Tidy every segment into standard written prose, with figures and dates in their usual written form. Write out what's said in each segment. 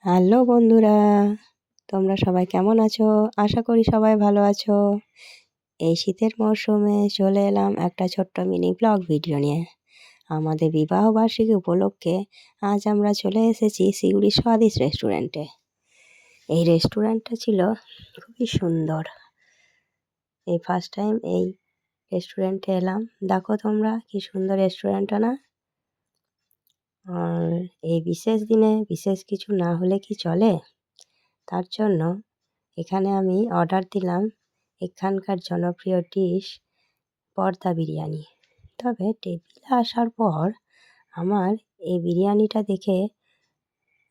Hello বন্ধুরা, তোমরা সবাই কেমন আছো? আশা করি সবাই ভালো আছো। এই শীতের মরশুমে চলে এলাম একটা ছোট্ট মিনি ব্লগ ভিডিও নিয়ে। আমাদের বিবাহবার্ষিকী উপলক্ষে আজ আমরা চলে এসেছি সিউড়ির স্বাদিষ্ট রেস্টুরেন্টে। এই রেস্টুরেন্টটা ছিল খুবই সুন্দর। এই ফার্স্ট টাইম এই রেস্টুরেন্টে এলাম। দেখো তোমরা কি সুন্দর রেস্টুরেন্টটা না? আর এই বিশেষ দিনে বিশেষ কিছু না হলে কি চলে? তার জন্য এখানে আমি অর্ডার দিলাম এখানকার জনপ্রিয় ডিশ পর্দা বিরিয়ানি। তবে টেবিলে আসার পর আমার এই বিরিয়ানিটা দেখে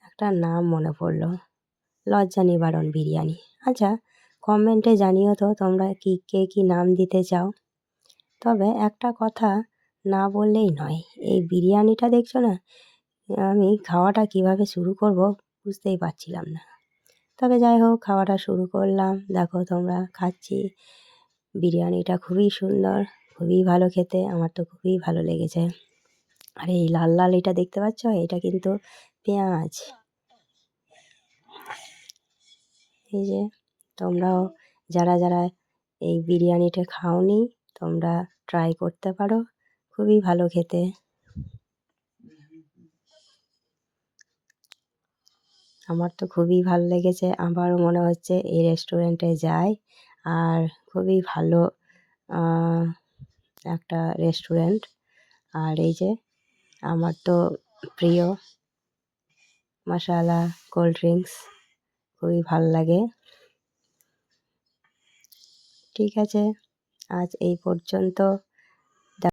একটা নাম মনে পড়লো, লজ্জা নিবারণ বিরিয়ানি। আচ্ছা, কমেন্টে জানিও তো তোমরা কে কী নাম দিতে চাও। তবে একটা কথা না বললেই নয়, এই বিরিয়ানিটা দেখছো না, আমি খাওয়াটা কিভাবে শুরু করব বুঝতেই পারছিলাম না। তবে যাই হোক, খাওয়াটা শুরু করলাম। দেখো তোমরা, খাচ্ছি। বিরিয়ানিটা খুবই সুন্দর, খুবই ভালো খেতে, আমার তো খুবই ভালো লেগেছে। আর এই লাল লাল এটা দেখতে পাচ্ছ, এটা কিন্তু পেঁয়াজ। এই যে তোমরাও যারা যারা এই বিরিয়ানিটা খাওনি, তোমরা ট্রাই করতে পারো, খুবই ভালো খেতে। আমার তো খুবই ভালো লেগেছে, আমারও মনে হচ্ছে এই রেস্টুরেন্টে যাই। আর খুবই ভালো একটা রেস্টুরেন্ট। আর এই যে আমার তো প্রিয় মশালা কোল্ড ড্রিঙ্কস, খুবই ভাল লাগে। ঠিক আছে, আজ এই পর্যন্ত।